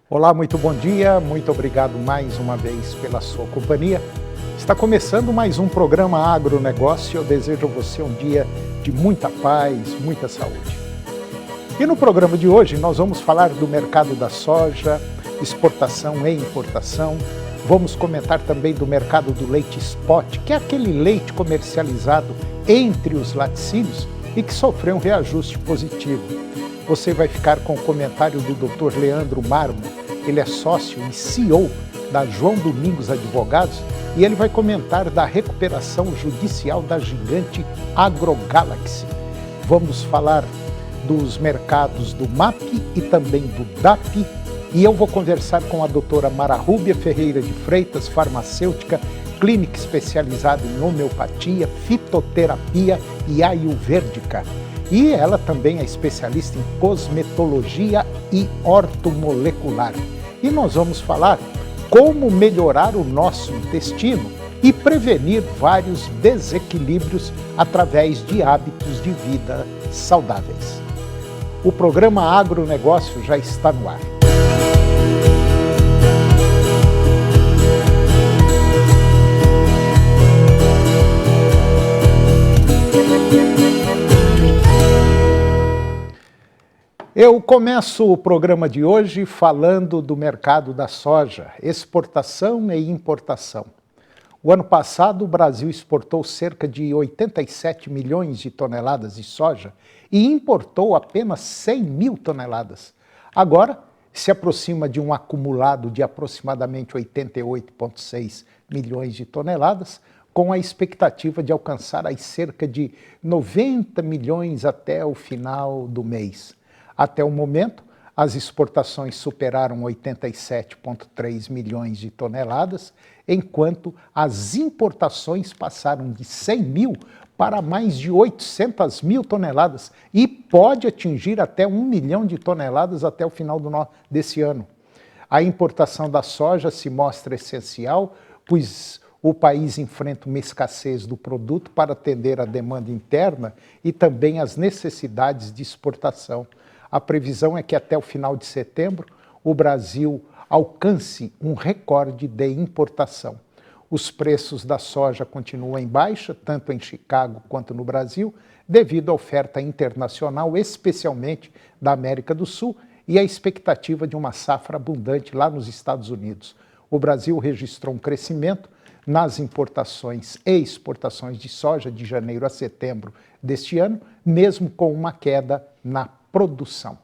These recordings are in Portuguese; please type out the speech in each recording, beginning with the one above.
Olá, muito bom dia, muito obrigado mais uma vez pela sua companhia. Está começando mais um programa Agronegócio. Eu desejo a você um dia de muita paz, muita saúde. E no programa de hoje nós vamos falar do mercado da soja, exportação e importação. Vamos comentar também do mercado do leite spot, que é aquele leite comercializado entre os laticínios e que sofreu um reajuste positivo. Você vai ficar com o comentário do Dr. Leandro Marmo. Ele é sócio e CEO da João Domingos Advogados e ele vai comentar da recuperação judicial da gigante AgroGalaxy. Vamos falar dos mercados do MAP e também do DAP. E eu vou conversar com a doutora Mara Rúbia Ferreira de Freitas, farmacêutica, clínica especializada em homeopatia, fitoterapia e ayurvédica. E ela também é especialista em cosmetologia e ortomolecular. E nós vamos falar como melhorar o nosso intestino e prevenir vários desequilíbrios através de hábitos de vida saudáveis. O programa Agronegócio já está no ar. Eu começo o programa de hoje falando do mercado da soja, exportação e importação. O ano passado, o Brasil exportou cerca de 87 milhões de toneladas de soja e importou apenas 100 mil toneladas. Agora, se aproxima de um acumulado de aproximadamente 88,6 milhões de toneladas, com a expectativa de alcançar as cerca de 90 milhões até o final do mês. Até o momento, as exportações superaram 87,3 milhões de toneladas, enquanto as importações passaram de 100 mil para mais de 800 mil toneladas e pode atingir até 1 milhão de toneladas até o final desse ano. A importação da soja se mostra essencial, pois o país enfrenta uma escassez do produto para atender à demanda interna e também às necessidades de exportação. A previsão é que até o final de setembro o Brasil alcance um recorde de importação. Os preços da soja continuam em baixa, tanto em Chicago quanto no Brasil, devido à oferta internacional, especialmente da América do Sul, e à expectativa de uma safra abundante lá nos Estados Unidos. O Brasil registrou um crescimento nas importações e exportações de soja de janeiro a setembro deste ano, mesmo com uma queda na produção.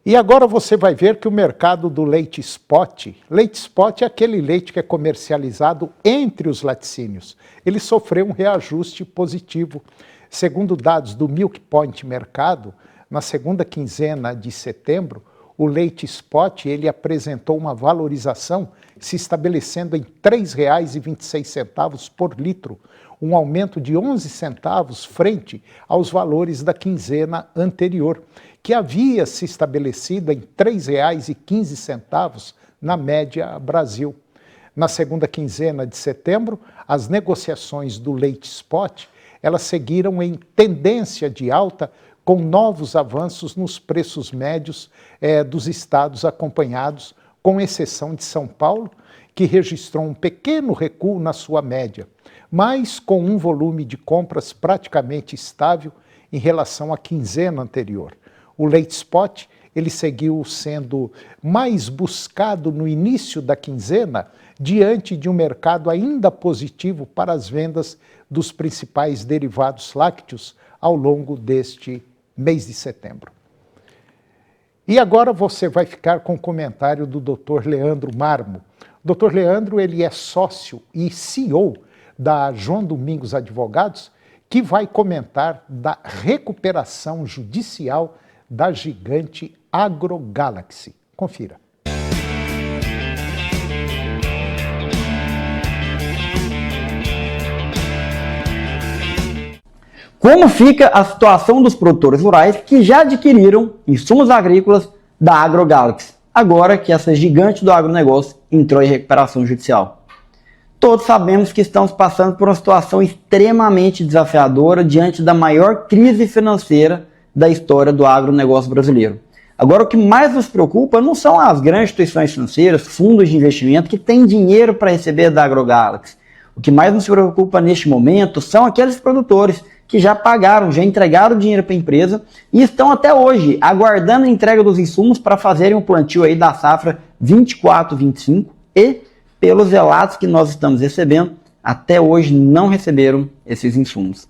E agora você vai ver que o mercado do leite spot é aquele leite que é comercializado entre os laticínios. Ele sofreu um reajuste positivo. Segundo dados do Milk Point Mercado, na segunda quinzena de setembro, o leite spot ele apresentou uma valorização se estabelecendo em R$ 3,26 por litro, um aumento de 11 centavos frente aos valores da quinzena anterior, que havia se estabelecido em R$ 3,15 na média Brasil. Na segunda quinzena de setembro, as negociações do leite spot elas seguiram em tendência de alta, com novos avanços nos preços médios dos estados acompanhados, com exceção de São Paulo, que registrou um pequeno recuo na sua média, mas com um volume de compras praticamente estável em relação à quinzena anterior. O leite spot ele seguiu sendo mais buscado no início da quinzena, diante de um mercado ainda positivo para as vendas dos principais derivados lácteos ao longo deste mês de setembro. E agora você vai ficar com o comentário do Dr. Leandro Marmo. O Dr. Leandro ele é sócio e CEO da João Domingos Advogados, que vai comentar da recuperação judicial da gigante AgroGalaxy. Confira. Como fica a situação dos produtores rurais que já adquiriram insumos agrícolas da AgroGalaxy, agora que essa gigante do agronegócio entrou em recuperação judicial? Todos sabemos que estamos passando por uma situação extremamente desafiadora diante da maior crise financeira da história do agronegócio brasileiro. Agora, o que mais nos preocupa não são as grandes instituições financeiras, fundos de investimento que têm dinheiro para receber da AgroGalaxy. O que mais nos preocupa neste momento são aqueles produtores que já pagaram, já entregaram dinheiro para a empresa e estão até hoje aguardando a entrega dos insumos para fazerem o plantio aí da safra 24-25 e, pelos relatos que nós estamos recebendo, até hoje não receberam esses insumos.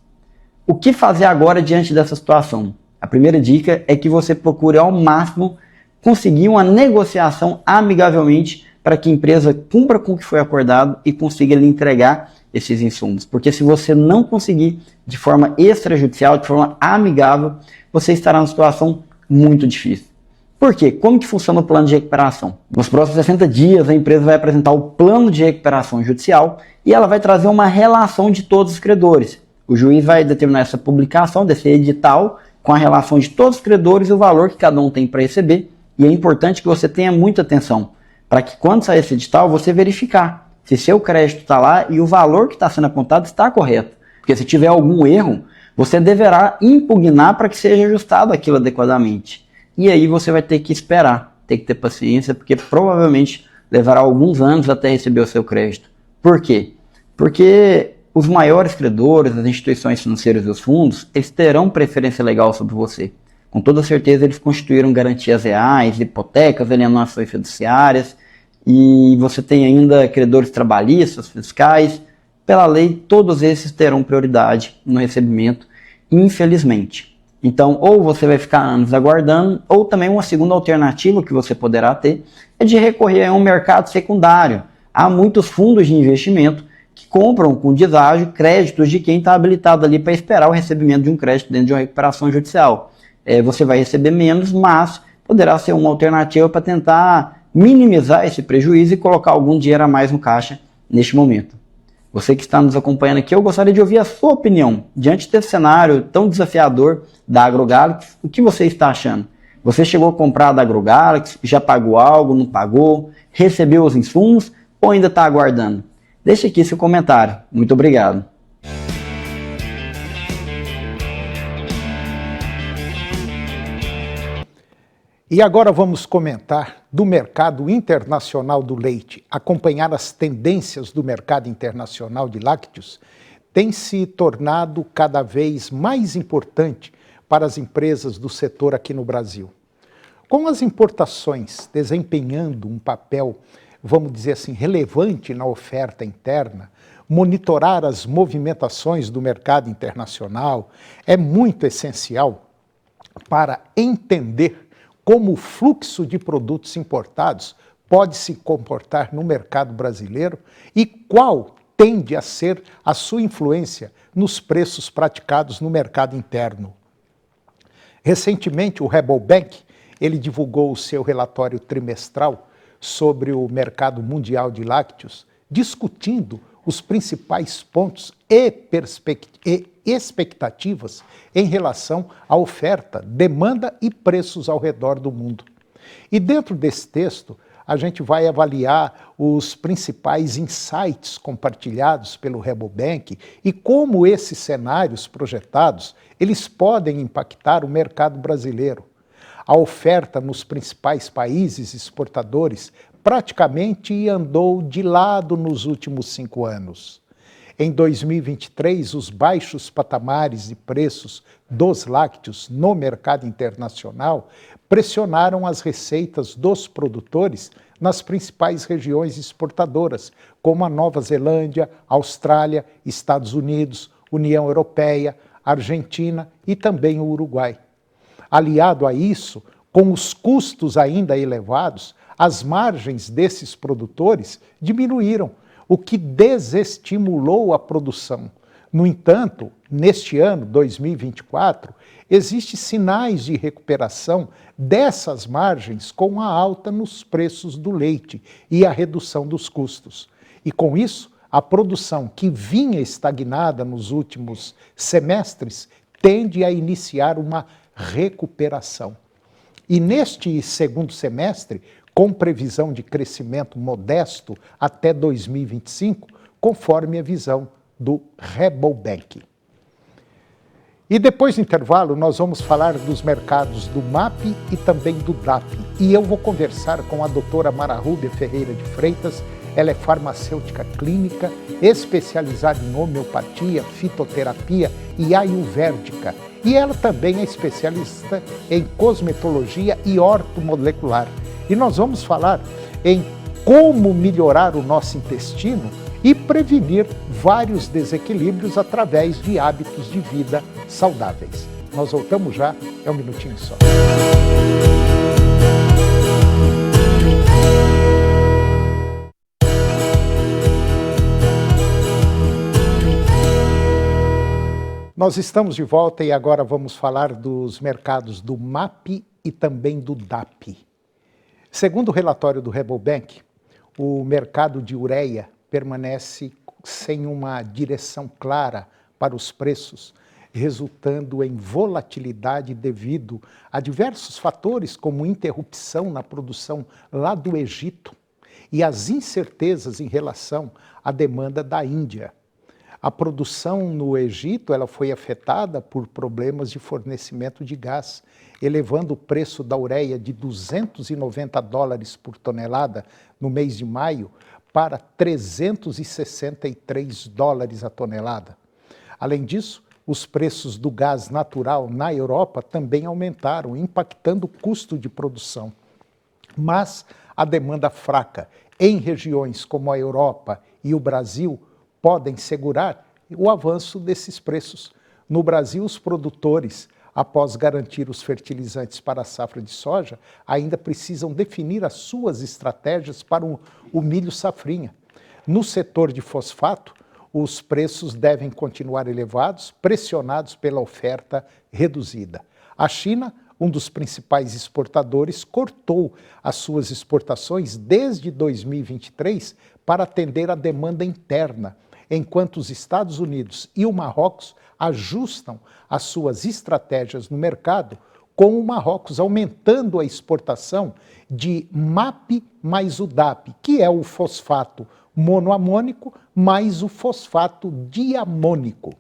O que fazer agora diante dessa situação? A primeira dica é que você procure ao máximo conseguir uma negociação amigavelmente para que a empresa cumpra com o que foi acordado e consiga lhe entregar esses insumos. Porque se você não conseguir de forma extrajudicial, de forma amigável, você estará numa situação muito difícil. Por quê? Como que funciona o plano de recuperação? Nos próximos 60 dias, a empresa vai apresentar o plano de recuperação judicial e ela vai trazer uma relação de todos os credores. O juiz vai determinar essa publicação desse edital com a relação de todos os credores e o valor que cada um tem para receber. E é importante que você tenha muita atenção, para que quando sair esse edital, você verificar se seu crédito está lá e o valor que está sendo apontado está correto. Porque se tiver algum erro, você deverá impugnar para que seja ajustado aquilo adequadamente. E aí você vai ter que esperar, ter que ter paciência, porque provavelmente levará alguns anos até receber o seu crédito. Por quê? Porque os maiores credores, as instituições financeiras e os fundos, eles terão preferência legal sobre você. Com toda certeza eles constituíram garantias reais, hipotecas, alienações fiduciárias, e você tem ainda credores trabalhistas, fiscais. Pela lei, todos esses terão prioridade no recebimento, infelizmente. Então, ou você vai ficar anos aguardando, ou também uma segunda alternativa que você poderá ter é de recorrer a um mercado secundário. Há muitos fundos de investimento que compram com deságio créditos de quem está habilitado ali para esperar o recebimento de um crédito dentro de uma recuperação judicial. Você vai receber menos, mas poderá ser uma alternativa para tentar minimizar esse prejuízo e colocar algum dinheiro a mais no caixa neste momento. Você que está nos acompanhando aqui, eu gostaria de ouvir a sua opinião. Diante desse cenário tão desafiador da AgroGalaxy, o que você está achando? Você chegou a comprar da AgroGalaxy, já pagou algo, não pagou, recebeu os insumos ou ainda está aguardando? Deixe aqui seu comentário. Muito obrigado. E agora vamos comentar do mercado internacional do leite. Acompanhar as tendências do mercado internacional de lácteos tem se tornado cada vez mais importante para as empresas do setor aqui no Brasil. Com as importações desempenhando um papel, vamos dizer assim, relevante na oferta interna, monitorar as movimentações do mercado internacional é muito essencial para entender como o fluxo de produtos importados pode se comportar no mercado brasileiro e qual tende a ser a sua influência nos preços praticados no mercado interno. Recentemente, o Rabobank, ele divulgou o seu relatório trimestral sobre o mercado mundial de lácteos, discutindo os principais pontos e expectativas em relação à oferta, demanda e preços ao redor do mundo. E dentro desse texto, a gente vai avaliar os principais insights compartilhados pelo Rabobank e como esses cenários projetados, eles podem impactar o mercado brasileiro. A oferta nos principais países exportadores praticamente andou de lado nos últimos 5 anos. Em 2023, os baixos patamares de preços dos lácteos no mercado internacional pressionaram as receitas dos produtores nas principais regiões exportadoras, como a Nova Zelândia, Austrália, Estados Unidos, União Europeia, Argentina e também o Uruguai. Aliado a isso, com os custos ainda elevados, as margens desses produtores diminuíram, o que desestimulou a produção. No entanto, neste ano, 2024, existem sinais de recuperação dessas margens com a alta nos preços do leite e a redução dos custos. E com isso, a produção que vinha estagnada nos últimos semestres tende a iniciar uma recuperação. E neste segundo semestre, com previsão de crescimento modesto até 2025, conforme a visão do Rabobank. E depois do intervalo, nós vamos falar dos mercados do MAP e também do DAP. E eu vou conversar com a doutora Mara Rúbia Ferreira de Freitas. Ela é farmacêutica clínica, especializada em homeopatia, fitoterapia e ayurvédica. E ela também é especialista em cosmetologia e ortomolecular. E nós vamos falar em como melhorar o nosso intestino e prevenir vários desequilíbrios através de hábitos de vida saudáveis. Nós voltamos já, é um minutinho só. Nós estamos de volta e agora vamos falar dos mercados do MAP e também do DAP. Segundo o relatório do Rabobank, o mercado de ureia permanece sem uma direção clara para os preços, resultando em volatilidade devido a diversos fatores, como interrupção na produção lá do Egito e as incertezas em relação à demanda da Índia. A produção no Egito ela foi afetada por problemas de fornecimento de gás, elevando o preço da ureia de $290 por tonelada no mês de maio para $363 a tonelada. Além disso, os preços do gás natural na Europa também aumentaram, impactando o custo de produção. Mas a demanda fraca em regiões como a Europa e o Brasil podem segurar o avanço desses preços. No Brasil, os produtores, após garantir os fertilizantes para a safra de soja, ainda precisam definir as suas estratégias para o milho safrinha. No setor de fosfato, os preços devem continuar elevados, pressionados pela oferta reduzida. A China, um dos principais exportadores, cortou as suas exportações desde 2023 para atender à demanda interna, enquanto os Estados Unidos e o Marrocos ajustam as suas estratégias no mercado, com o Marrocos aumentando a exportação de MAP mais o DAP, que é o fosfato monoamônico mais o fosfato diamônico.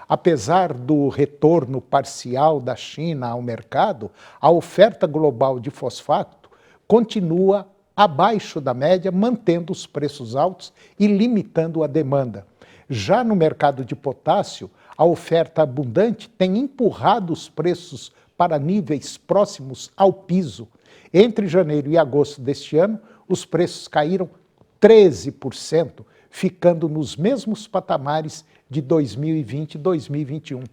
Apesar do retorno parcial da China ao mercado, a oferta global de fosfato continua abaixo da média, mantendo os preços altos e limitando a demanda. Já no mercado de potássio, a oferta abundante tem empurrado os preços para níveis próximos ao piso. Entre janeiro e agosto deste ano, os preços caíram 13%, ficando nos mesmos patamares de 2020 e 2021.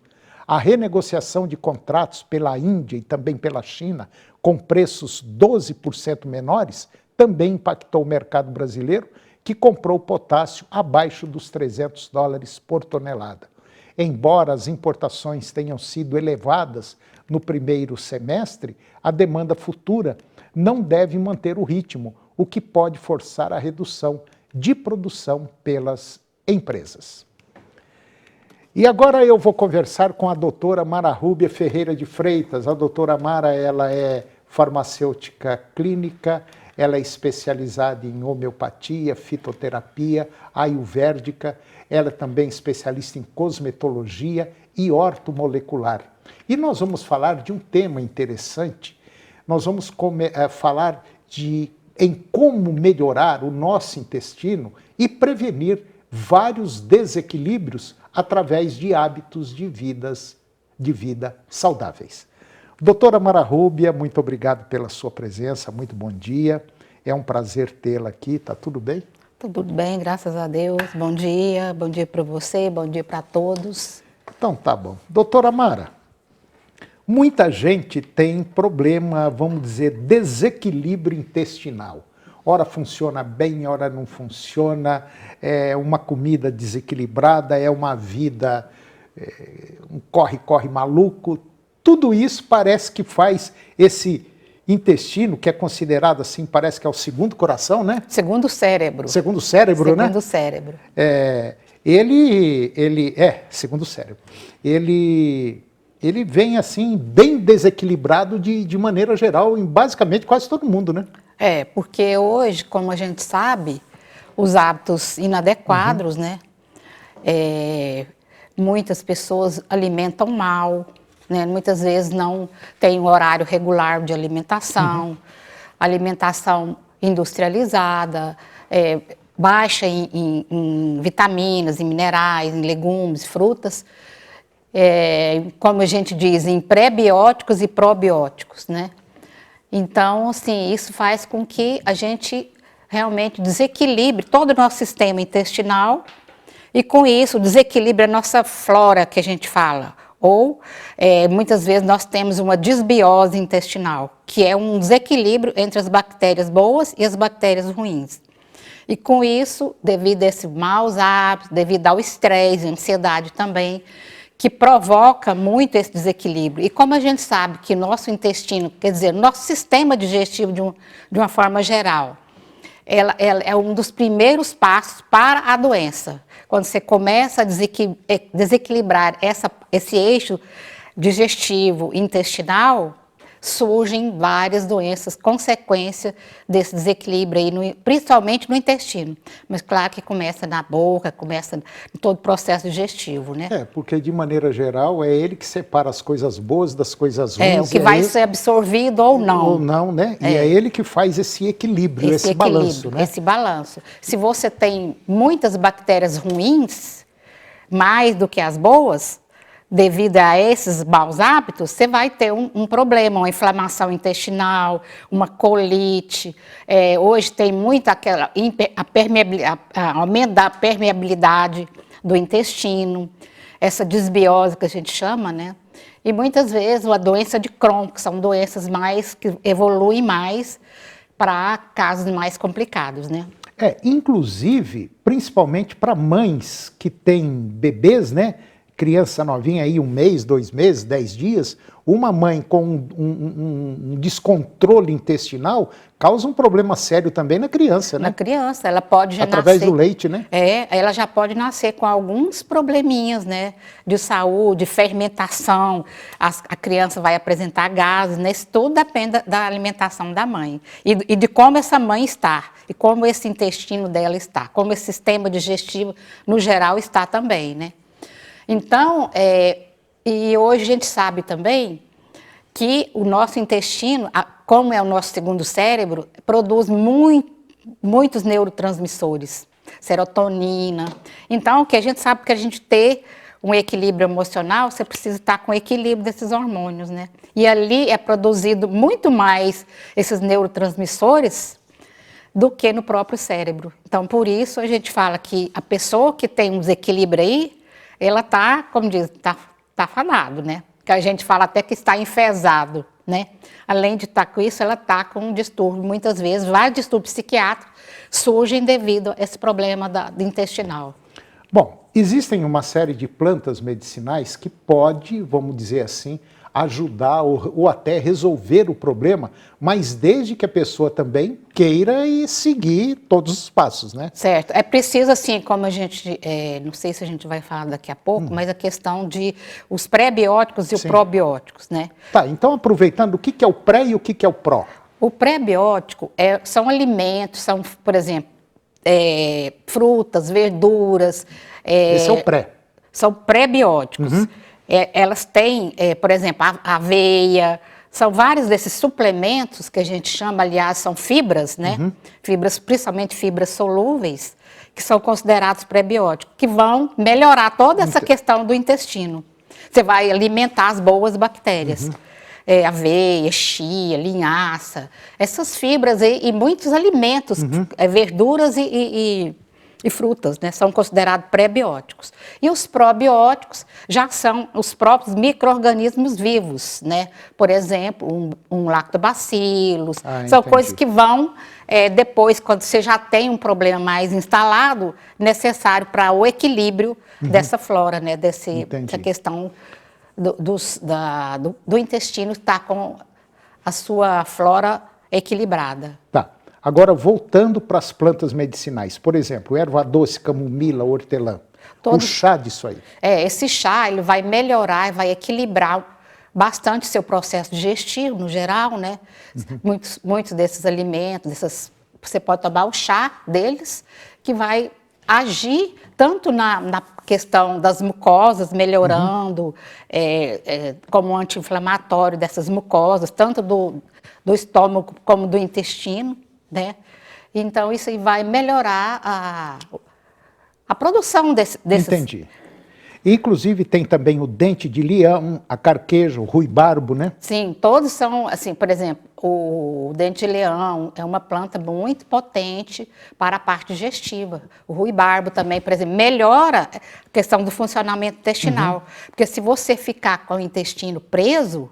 A renegociação de contratos pela Índia e também pela China, com preços 12% menores, também impactou o mercado brasileiro, que comprou potássio abaixo dos $300 por tonelada. Embora as importações tenham sido elevadas no primeiro semestre, a demanda futura não deve manter o ritmo, o que pode forçar a redução de produção pelas empresas. E agora eu vou conversar com a doutora Mara Rúbia Ferreira de Freitas. A doutora Mara, ela é farmacêutica clínica, ela é especializada em homeopatia, fitoterapia, ayurvédica, ela é também especialista em cosmetologia e ortomolecular. E nós vamos falar de um tema interessante, nós vamos falar em como melhorar o nosso intestino e prevenir vários desequilíbrios através de hábitos de vida saudáveis. Doutora Mara Rúbia, muito obrigado pela sua presença, muito bom dia. É um prazer tê-la aqui, tá tudo bem? Tudo bem, graças a Deus. Bom dia para você, bom dia para todos. Então tá bom. Doutora Mara, muita gente tem problema, vamos dizer, desequilíbrio intestinal. Ora funciona bem, ora não funciona, é uma comida desequilibrada, é uma vida, um corre-corre maluco. Tudo isso parece que faz esse intestino, que é considerado assim, parece que é o segundo coração, né? Segundo cérebro. Segundo cérebro, né? Segundo cérebro. Segundo cérebro. Ele vem assim, bem desequilibrado de maneira geral, em basicamente quase todo mundo, né? Porque hoje, como a gente sabe, os hábitos inadequados, né? muitas pessoas alimentam mal, né? Muitas vezes não tem um horário regular de alimentação, alimentação industrializada, baixa em vitaminas, em minerais, em legumes, frutas, como a gente diz, em pré-bióticos e probióticos, né? Então, assim, isso faz com que a gente realmente desequilibre todo o nosso sistema intestinal e, com isso, desequilibre a nossa flora, que a gente fala. Ou, muitas vezes, nós temos uma desbiose intestinal, que é um desequilíbrio entre as bactérias boas e as bactérias ruins. E, com isso, devido a esses maus hábitos, devido ao estresse, ansiedade também, que provoca muito esse desequilíbrio. E como a gente sabe que nosso intestino, quer dizer, nosso sistema digestivo de uma forma geral, ela é um dos primeiros passos para a doença. Quando você começa a desequilibrar esse eixo digestivo intestinal, surgem várias doenças, consequência desse desequilíbrio, aí principalmente no intestino. Mas claro que começa na boca, começa em todo o processo digestivo, né? Porque de maneira geral é ele que separa as coisas boas das coisas ruins. O que vai ser absorvido ou não. Ou não, né? E é ele que faz esse equilíbrio, esse balanço, né? Esse balanço. Se você tem muitas bactérias ruins, mais do que as boas, devido a esses maus hábitos, você vai ter um problema, uma inflamação intestinal, uma colite. Hoje tem muito aumento da permeabilidade do intestino, essa desbiose que a gente chama, né? E muitas vezes a doença de Crohn, que são doenças que evoluem mais para casos mais complicados, né? Inclusive, principalmente para mães que têm bebês, né? Criança novinha aí, 1 mês, 2 meses, 10 dias, uma mãe com um descontrole intestinal causa um problema sério também na criança, né? Na criança, ela pode já através nascer, do leite, né? Ela já pode nascer com alguns probleminhas, né? De saúde, fermentação, a criança vai apresentar gases, né? Isso tudo depende da alimentação da mãe e de como essa mãe está, e como esse intestino dela está, como esse sistema digestivo, no geral, está também, né? Então, e hoje a gente sabe também que o nosso intestino, como é o nosso segundo cérebro, produz muitos neurotransmissores, serotonina. Então, que a gente sabe que a gente ter um equilíbrio emocional, você precisa estar com o equilíbrio desses hormônios, né? E ali é produzido muito mais esses neurotransmissores do que no próprio cérebro. Então, por isso a gente fala que a pessoa que tem um desequilíbrio aí, ela está, como diz, tá falado, né? Que a gente fala até que está enfesado, né? Além de estar com isso, ela está com um distúrbio. Muitas vezes, vários distúrbios psiquiátricos surgem devido a esse problema do intestinal. Bom, existem uma série de plantas medicinais que pode, vamos dizer assim, ajudar ou até resolver o problema, mas desde que a pessoa também queira e seguir todos os passos, né? Certo. É preciso, assim, como a gente, não sei se a gente vai falar daqui a pouco, mas a questão de os pré-bióticos e os probióticos, né? Tá, então aproveitando, o que é o pré e o que é o pró? O pré-biótico são alimentos, são, por exemplo, frutas, verduras. Esse é o pré. São pré-bióticos. Elas têm, por exemplo, a aveia, são vários desses suplementos que a gente chama, aliás, são fibras, né? Fibras, principalmente fibras solúveis, que são considerados pré-bióticos, que vão melhorar toda essa questão do intestino. Você vai alimentar as boas bactérias. Aveia, chia, linhaça, essas fibras e muitos alimentos, verduras e frutas, né, são considerados pré-bióticos. E os probióticos já são os próprios micro-organismos vivos, né? Por exemplo, um lactobacillus, são coisas que vão, depois, quando você já tem um problema mais instalado, necessário para o equilíbrio dessa flora, né? Dessa questão do intestino estar com a sua flora equilibrada. Tá. Agora, voltando para as plantas medicinais, por exemplo, erva doce, camomila, hortelã, o chá disso aí. Esse chá ele vai melhorar, vai equilibrar bastante seu processo digestivo, no geral, né? Muitos desses alimentos, você pode tomar o chá deles, que vai agir tanto na questão das mucosas, melhorando, como anti-inflamatório dessas mucosas, tanto do estômago como do intestino, né? Então, isso aí vai melhorar a produção desses... Entendi. Inclusive, tem também o dente de leão, a carqueja, o ruibarbo, né? Sim, todos são, assim, por exemplo, o dente de leão é uma planta muito potente para a parte digestiva. O ruibarbo também, por exemplo, melhora a questão do funcionamento intestinal. Porque se você ficar com o intestino preso,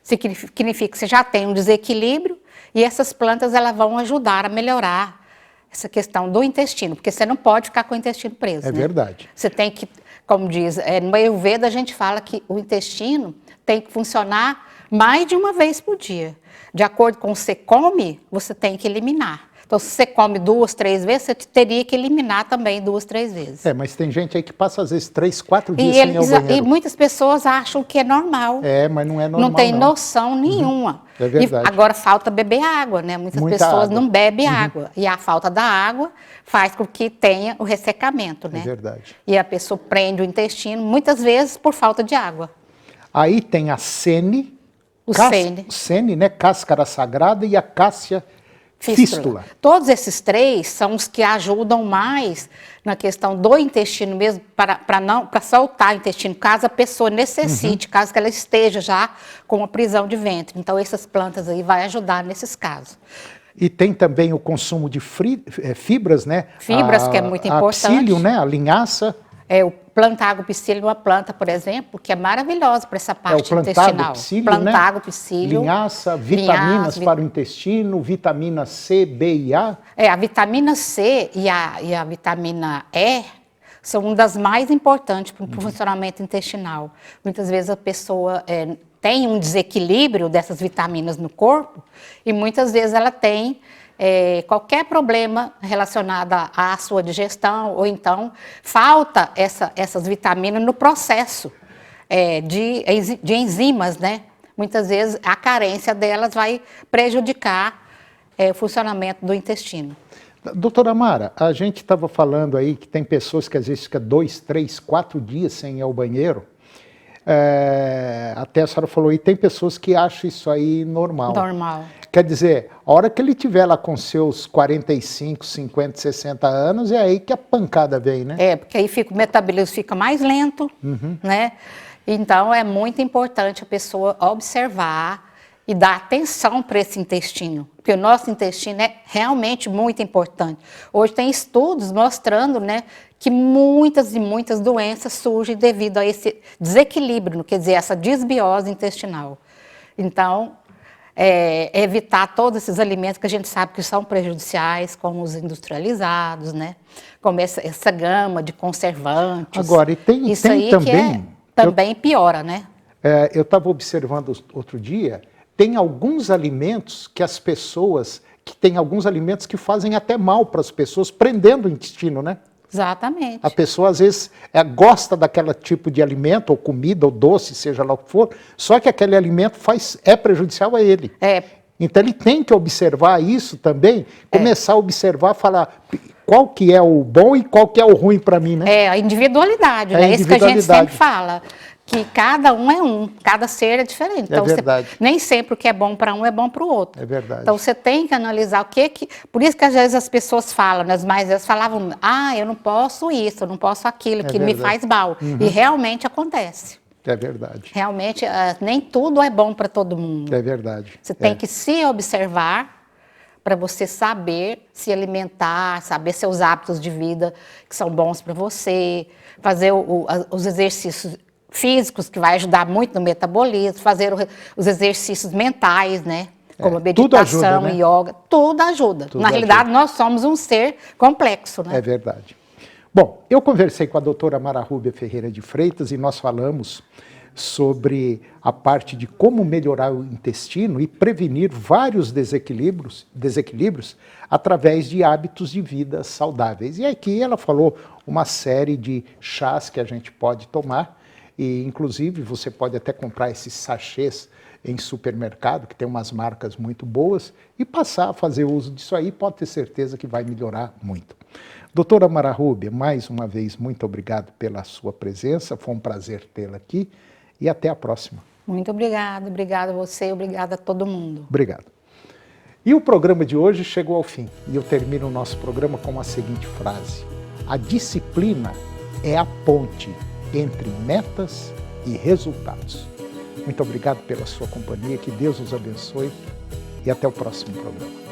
significa que você já tem um desequilíbrio e essas plantas elas vão ajudar a melhorar essa questão do intestino, porque você não pode ficar com o intestino preso. É verdade. Você tem que, como diz, no Ayurveda a gente fala que o intestino tem que funcionar mais de uma vez por dia. De acordo com o que você come, você tem que eliminar. Então, se você come 2, 3 vezes, você teria que eliminar também 2, 3 vezes. Mas tem gente aí que passa às vezes 3, 4 dias sem ir ao banheiro. E muitas pessoas acham que é normal. Mas não é normal. Não tem noção nenhuma. É verdade. E agora falta beber água, né? Muitas pessoas não bebem água. E a falta da água faz com que tenha o ressecamento, né? É verdade. E a pessoa prende o intestino, muitas vezes por falta de água. Aí tem a sene. Sene, né? Cáscara sagrada e a cássia fístula. Todos esses 3 são os que ajudam mais na questão do intestino mesmo, para soltar o intestino, caso a pessoa necessite, caso que ela esteja já com uma prisão de ventre. Então, essas plantas aí vai ajudar nesses casos. E tem também o consumo de fibras, né? Fibras, que é muito importante. A psyllium, né? A linhaça. O plantago psyllium é uma planta, por exemplo, que é maravilhosa para essa parte intestinal. Plantago psyllium, linhaça, vitaminas para o intestino, vitamina C, B e A. A vitamina C e a vitamina E são uma das mais importantes para o funcionamento intestinal. Muitas vezes a pessoa tem um desequilíbrio dessas vitaminas no corpo e muitas vezes ela tem qualquer problema relacionado à sua digestão, ou então falta essas vitaminas no processo de enzimas, né? Muitas vezes a carência delas vai prejudicar o funcionamento do intestino. Doutora Mara, a gente estava falando aí que tem pessoas que às vezes ficam 2, 3, 4 dias sem ir ao banheiro. Até a senhora falou, e tem pessoas que acham isso aí normal. Normal. Quer dizer, a hora que ele estiver lá com seus 45, 50, 60 anos, é aí que a pancada vem, né? Porque aí o metabolismo fica mais lento, né? Então, é muito importante a pessoa observar e dar atenção para esse intestino, porque o nosso intestino é realmente muito importante. Hoje tem estudos mostrando, né, que muitas e muitas doenças surgem devido a esse desequilíbrio, quer dizer, essa desbiose intestinal. Então, evitar todos esses alimentos que a gente sabe que são prejudiciais, como os industrializados, né? Como essa gama de conservantes. Agora, e tem isso aí também... que também piora, né? Eu estava observando outro dia, tem alguns alimentos que as pessoas... tem alguns alimentos que fazem até mal para as pessoas, prendendo o intestino, né? Exatamente. A pessoa, às vezes, gosta daquele tipo de alimento, ou comida, ou doce, seja lá o que for, só que aquele alimento é prejudicial a ele. Então, ele tem que observar isso também, começar a observar, falar qual que é o bom e qual que é o ruim para mim, né? A individualidade, né? Isso que a gente sempre fala. Que cada um cada ser é diferente. Então, nem sempre o que é bom para um é bom para o outro. É verdade. Então, você tem que analisar o que... Por isso que às vezes as pessoas falam, né? As mais vezes falavam, eu não posso isso, eu não posso aquilo, que me faz mal. E realmente acontece. É verdade. Realmente, nem tudo é bom para todo mundo. É verdade. Você tem que se observar para você saber se alimentar, saber seus hábitos de vida que são bons para você, fazer os exercícios físicos, que vai ajudar muito no metabolismo, fazer os exercícios mentais, né? Como a meditação, yoga, tudo ajuda. Na realidade, nós somos um ser complexo, né? É verdade. Bom, eu conversei com a doutora Mara Rúbia Ferreira de Freitas e nós falamos sobre a parte de como melhorar o intestino e prevenir vários desequilíbrios através de hábitos de vida saudáveis. E aqui ela falou uma série de chás que a gente pode tomar, e inclusive você pode até comprar esses sachês em supermercado, que tem umas marcas muito boas, e passar a fazer uso disso aí, pode ter certeza que vai melhorar muito. Doutora Mara Rubia, mais uma vez, muito obrigado pela sua presença, foi um prazer tê-la aqui, e até a próxima. Muito obrigada a você, obrigada a todo mundo. Obrigado. E o programa de hoje chegou ao fim, e eu termino o nosso programa com a seguinte frase: a disciplina é a ponte entre metas e resultados. Muito obrigado pela sua companhia, que Deus os abençoe e até o próximo programa.